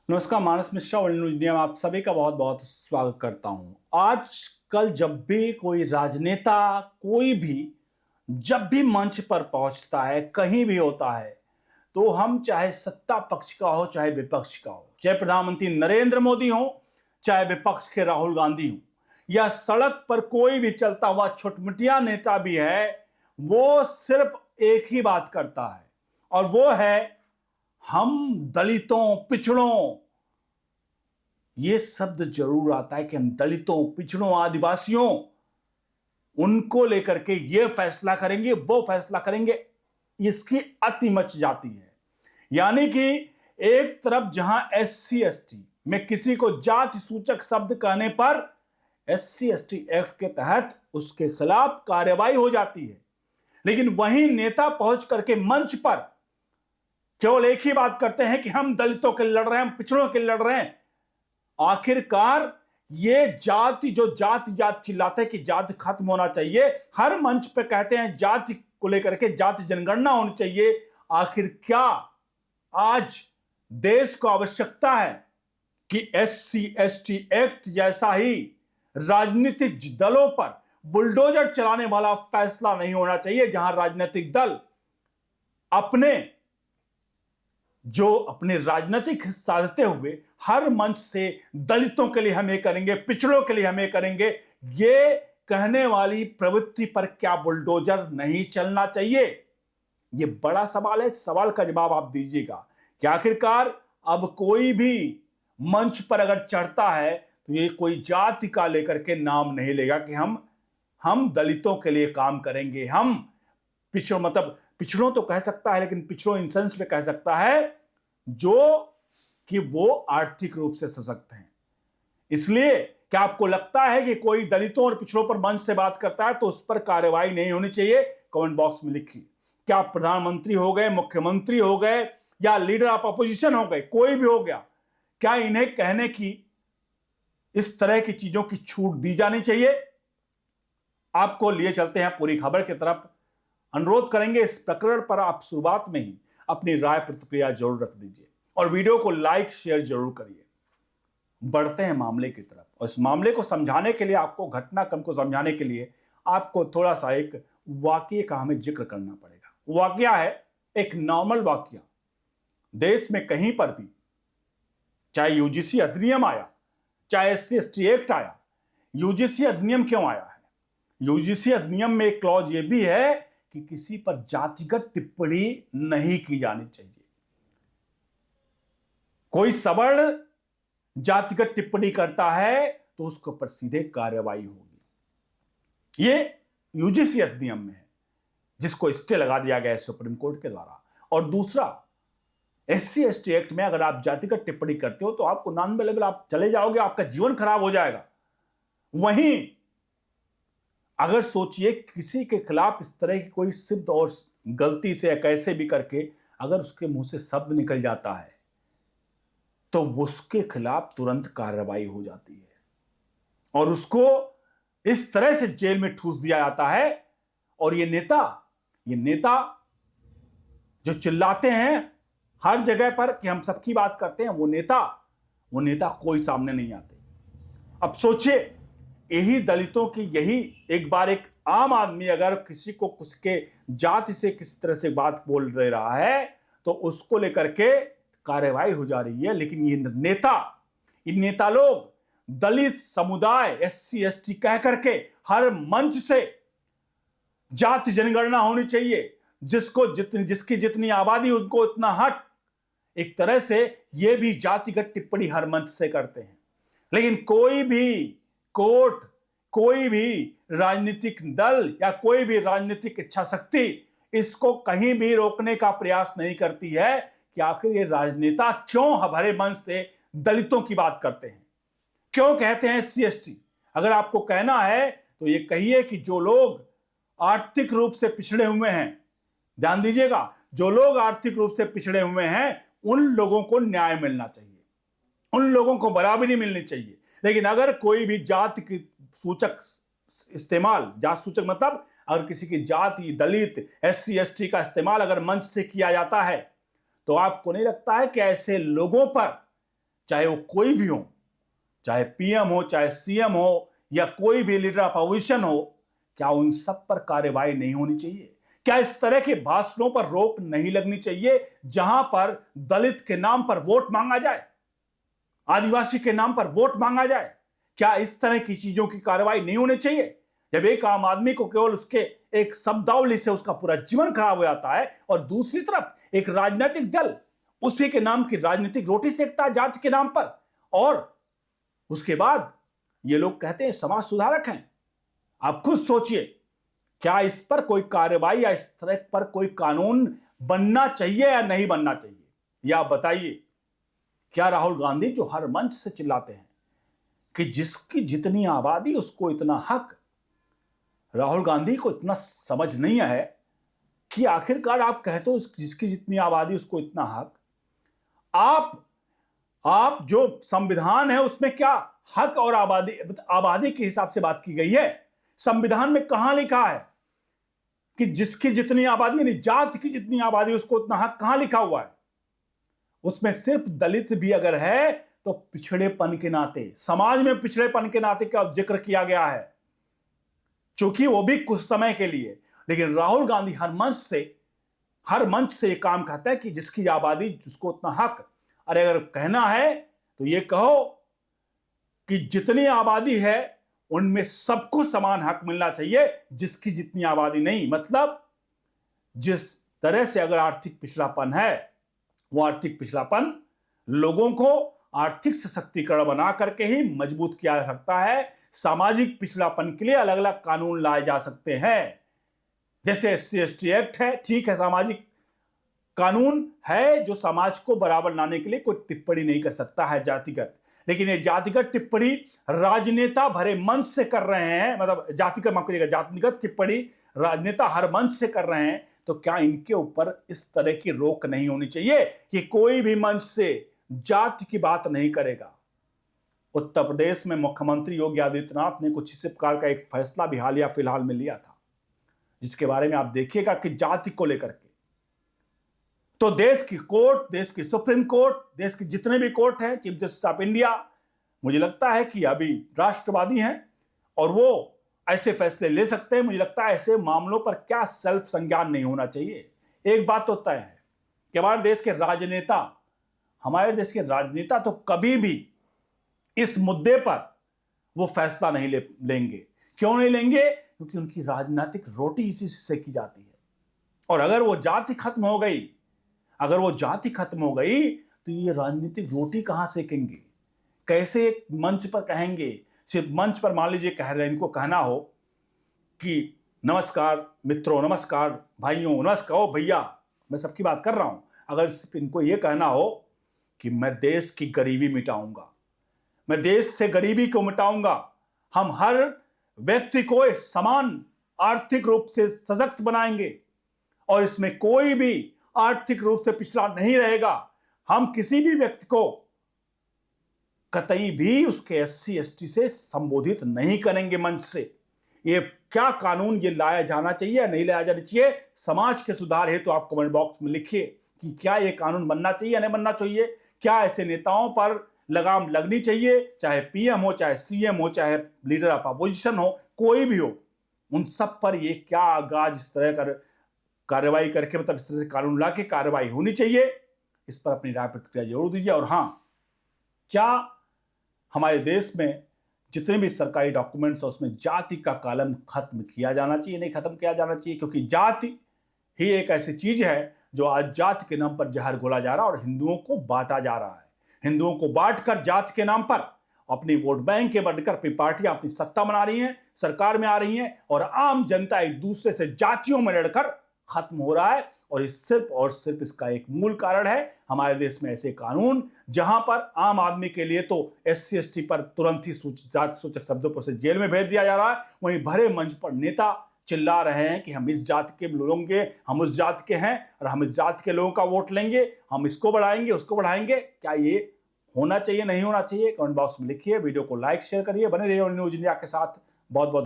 नमस्कार, मानस Mishra world news India में आप सभी का बहुत बहुत स्वागत करता हूं। आजकल जब भी कोई राजनेता कोई भी जब भी मंच पर पहुंचता है, कहीं भी होता है, तो हम चाहे सत्ता पक्ष का हो चाहे विपक्ष का हो, चाहे प्रधानमंत्री नरेंद्र मोदी हो चाहे विपक्ष के राहुल गांधी हो, या सड़क पर कोई भी चलता हुआ छुटमुटिया नेता भी है, वो सिर्फ एक ही बात करता है और वो है हम दलितों पिछड़ों। ये शब्द जरूर आता है कि हम दलितों पिछड़ों आदिवासियों उनको लेकर के ये फैसला करेंगे वो फैसला करेंगे। इसकी अति मच जाती है। यानी कि एक तरफ जहां एससी एसटी में किसी को जाति सूचक शब्द कहने पर एससी एसटी एक्ट के तहत उसके खिलाफ कार्रवाई हो जाती है, लेकिन वहीं नेता पहुंच करके मंच पर केवल एक ही बात करते हैं कि हम दलितों के लिए लड़ रहे हैं, हम पिछड़ों के लिए लड़ रहे हैं। आखिरकार ये जाति जो जाति चिल्लाते हैं कि जाति खत्म होना चाहिए, हर मंच पे कहते हैं जाति को लेकर के जाति जनगणना होनी चाहिए। आखिर क्या आज देश को आवश्यकता है कि एससी एसटी एक्ट जैसा ही राजनीतिक दलों पर बुलडोजर चलाने वाला फैसला नहीं होना चाहिए, जहां राजनीतिक दल अपने राजनीतिक साधते हुए हर मंच से दलितों के लिए हम ये करेंगे, पिछड़ों के लिए हम ये करेंगे, ये कहने वाली प्रवृत्ति पर क्या बुलडोजर नहीं चलना चाहिए? ये बड़ा सवाल है। सवाल का जवाब आप दीजिएगा कि आखिरकार अब कोई भी मंच पर अगर चढ़ता है तो ये कोई जाति का लेकर के नाम नहीं लेगा कि हम दलितों के लिए काम करेंगे, हम पिछड़ों तो कह सकता है, लेकिन पिछड़ों इन सेंस में कह सकता है जो कि वो आर्थिक रूप से सशक्त हैं। इसलिए क्या आपको लगता है कि कोई दलितों और पिछड़ों पर मंच से बात करता है तो उस पर कार्रवाई नहीं होनी चाहिए? कमेंट बॉक्स में लिखिए। क्या प्रधानमंत्री हो गए, मुख्यमंत्री हो गए या लीडर ऑफ अपोजिशन हो गए, कोई भी हो गया, क्या इन्हें कहने की इस तरह की चीजों की छूट दी जानी चाहिए? आपको लिए चलते हैं पूरी खबर की तरफ। अनुरोध करेंगे इस प्रकरण पर आप शुरुआत में ही अपनी राय प्रतिक्रिया जरूर रख दीजिए और वीडियो को लाइक शेयर जरूर करिए। बढ़ते हैं मामले की तरफ, और इस मामले को समझाने के लिए, आपको घटनाक्रम को समझाने के लिए आपको थोड़ा सा एक वाकये का हमें जिक्र करना पड़ेगा। वाकया है एक नॉर्मल वाकया। देश में कहीं पर भी चाहे यूजीसी अधिनियम आया, चाहे एससी एसटी एक्ट आया। यूजीसी अधिनियम क्यों आया है? यूजीसी अधिनियम में एक क्लॉज ये भी है कि किसी पर जातिगत टिप्पणी नहीं की जानी चाहिए। कोई सवर्ण जातिगत टिप्पणी करता है तो उसके ऊपर सीधे कार्रवाई होगी। ये यूजीसी अधिनियम में है, जिसको स्टे लगा दिया गया है सुप्रीम कोर्ट के द्वारा। और दूसरा, एससी एसटी एक्ट में अगर आप जातिगत टिप्पणी करते हो तो आपको नॉन अवेलेबल, आप चले जाओगे, आपका जीवन खराब हो जाएगा। वहीं अगर सोचिए किसी के खिलाफ इस तरह की कोई सिद्ध और गलती से या कैसे भी करके अगर उसके मुंह से शब्द निकल जाता है तो उसके खिलाफ तुरंत कार्रवाई हो जाती है और उसको इस तरह से जेल में ठूस दिया जाता है। और ये नेता जो चिल्लाते हैं हर जगह पर कि हम सबकी बात करते हैं, वो नेता कोई सामने नहीं आते। अब सोचिए, यही दलितों की, यही एक बार एक आम आदमी अगर किसी को उसके जाति से किसी तरह से बात बोल दे रहा है तो उसको लेकर के कार्रवाई हो जा रही है। लेकिन ये नेता लोग दलित समुदाय, एससी एसटी कह करके हर मंच से जाति जनगणना होनी चाहिए, जिसकी जितनी आबादी उनको उतना हक, एक तरह से ये भी जातिगत टिप्पणी हर मंच से करते हैं। लेकिन कोई भी कोर्ट, कोई भी राजनीतिक दल या कोई भी राजनीतिक इच्छा शक्ति इसको कहीं भी रोकने का प्रयास नहीं करती है कि आखिर ये राजनेता क्यों भरे मंच से दलितों की बात करते हैं, क्यों कहते हैं एससी एसटी। अगर आपको कहना है तो ये कहिए कि जो लोग आर्थिक रूप से पिछड़े हुए हैं, ध्यान दीजिएगा, जो लोग आर्थिक रूप से पिछड़े हुए हैं उन लोगों को न्याय मिलना चाहिए, उन लोगों को बराबरी मिलनी चाहिए। लेकिन अगर कोई भी जाति की सूचक इस्तेमाल, जात सूचक मतलब अगर किसी की जाति, दलित, एससी एसटी का इस्तेमाल अगर मंच से किया जाता है तो आपको नहीं लगता है कि ऐसे लोगों पर चाहे वो कोई भी हो, चाहे पीएम हो, चाहे सीएम हो, या कोई भी लीडर अपोजिशन हो, क्या उन सब पर कार्रवाई नहीं होनी चाहिए? क्या इस तरह के भाषणों पर रोक नहीं लगनी चाहिए जहां पर दलित के नाम पर वोट मांगा जाए, आदिवासी के नाम पर वोट मांगा जाए? क्या इस तरह की चीजों की कार्रवाई नहीं होनी चाहिए? जब एक आम आदमी को केवल उसके एक शब्दावली से उसका पूरा जीवन खराब हो जाता है, और दूसरी तरफ एक राजनीतिक दल उसी के नाम की राजनीतिक रोटी सेकता है जाति के नाम पर, और उसके बाद ये लोग कहते हैं समाज सुधारक हैं। आप खुद सोचिए, क्या इस पर कोई कार्रवाई या इस तरह पर कोई कानून बनना चाहिए या नहीं बनना चाहिए? या आप बताइए, क्या राहुल गांधी जो हर मंच से चिल्लाते हैं कि जिसकी जितनी आबादी उसको इतना हक, राहुल गांधी को इतना समझ नहीं है कि आखिरकार आप कहते हो जिसकी जितनी आबादी उसको इतना हक, आप जो संविधान है उसमें क्या हक और आबादी के हिसाब से बात की गई है? संविधान में कहां लिखा है कि जिसकी जितनी आबादी, यानी जाति की जितनी आबादी उसको उतना हक? कहां लिखा हुआ है? उसमें सिर्फ दलित भी अगर है तो पिछड़ेपन के नाते, समाज में पिछड़ेपन के नाते का जिक्र किया गया है, चूंकि वो भी कुछ समय के लिए। लेकिन राहुल गांधी हर मंच से ये काम कहता है कि जिसकी आबादी उसको उतना हक। अरे अगर कहना है तो ये कहो कि जितनी आबादी है उनमें सबको समान हक मिलना चाहिए, जिसकी जितनी आबादी नहीं। मतलब जिस तरह से अगर आर्थिक पिछड़ापन है, वो आर्थिक पिछड़ापन लोगों को आर्थिक सशक्तिकरण बना करके ही मजबूत किया जा सकता है। सामाजिक पिछड़ापन के लिए अलग अलग कानून लाए जा सकते हैं, जैसे SC/ST एक्ट है, ठीक है, सामाजिक कानून है जो समाज को बराबर लाने के लिए कोई टिप्पणी नहीं कर सकता है जातिगत। लेकिन ये जातिगत टिप्पणी राजनेता भरे मंच से कर रहे हैं, मतलब जातिगत टिप्पणी राजनेता हर मंच से कर रहे हैं, तो क्या इनके ऊपर इस तरह की रोक नहीं होनी चाहिए कि कोई भी मंच से जाति की बात नहीं करेगा? उत्तर प्रदेश में मुख्यमंत्री योगी आदित्यनाथ ने कुछ इसी प्रकार का एक फैसला भी हालिया फिलहाल में लिया था, जिसके बारे में आप देखिएगा कि जाति को लेकर के तो देश की कोर्ट, देश की सुप्रीम कोर्ट, देश के जितने भी कोर्ट हैं, चीफ जस्टिस ऑफ इंडिया, मुझे लगता है कि अभी राष्ट्रवादी हैं और वो ऐसे फैसले ले सकते हैं। मुझे लगता है ऐसे मामलों पर क्या सेल्फ संज्ञान नहीं होना चाहिए। एक बात तो तय है कि हमारे देश के राजनेता तो कभी भी इस मुद्दे पर वो फैसला नहीं लेंगे। क्यों नहीं लेंगे? क्योंकि उनकी राजनीतिक रोटी इसी से सेकी जाती है। और अगर वो जाति खत्म हो गई तो ये राजनीतिक रोटी कहां सेकेंगे? कैसे एक मंच पर कहेंगे? सिर्फ मंच पर मान लीजिए कह रहे हैं, इनको कहना हो कि नमस्कार मित्रों, नमस्कार भाइयों, नमस्कार ओ भैया, मैं सबकी बात कर रहा हूं। अगर सिर्फ इनको ये कहना हो कि मैं देश की गरीबी मिटाऊंगा, मैं देश से गरीबी को मिटाऊंगा, हम हर व्यक्ति को समान आर्थिक रूप से सशक्त बनाएंगे और इसमें कोई भी आर्थिक रूप से पिछड़ा नहीं रहेगा, हम किसी भी व्यक्ति को कतई भी उसके SC/ST से संबोधित नहीं करेंगे मंच से। ये क्या कानून ये लाया जाना चाहिए या नहीं लाया जाना चाहिए? समाज के सुधार हेतु आप कमेंट बॉक्स में लिखिए कि क्या ये कानून बनना चाहिए या नहीं बनना चाहिए। क्या ऐसे नेताओं पर लगाम लगनी चाहिए, चाहे पीएम हो, चाहे सीएम हो, चाहे लीडर ऑफ अपोजिशन हो, कोई भी हो, उन सब पर ये क्या आगाज इस तरह कर कार्रवाई करके, मतलब इस तरह से कानून ला के कार्रवाई होनी चाहिए। इस पर अपनी राय प्रतिक्रिया जरूर दीजिए। और हाँ, क्या हमारे देश में जितने भी सरकारी डॉक्यूमेंट्स है उसमें जाति का कॉलम खत्म किया जाना चाहिए, नहीं खत्म किया जाना चाहिए? क्योंकि जाति ही एक ऐसी चीज है जो आज जाति के नाम पर जहर घोला जा रहा है और हिंदुओं को बांटा जा रहा है। हिंदुओं को बांटकर जाति के नाम पर अपनी वोट बैंक के बढ़कर अपनी पार्टियां अपनी सत्ता बना रही हैं, सरकार में आ रही हैं, और आम जनता एक दूसरे से जातियों में लड़कर खत्म हो रहा है। और सिर्फ और सिर्फ इसका एक मूल कारण है हमारे देश में ऐसे कानून जहां पर आम आदमी के लिए तो SC/ST पर तुरंत ही जाति सूचक शब्दों पर से जेल में भेज दिया जा रहा है, वहीं भरे मंच पर नेता चिल्ला रहे हैं कि हम इस जाति के लोगों के, हम उस जाति के हैं और हम इस जाति के लोगों का वोट लेंगे, हम इसको बढ़ाएंगे, उसको बढ़ाएंगे। क्या ये होना चाहिए, नहीं होना चाहिए? कमेंट बॉक्स में लिखिए। वीडियो को लाइक शेयर करिए। बने रहिए न्यूज इंडिया के साथ। बहुत बहुत धन्यवाद।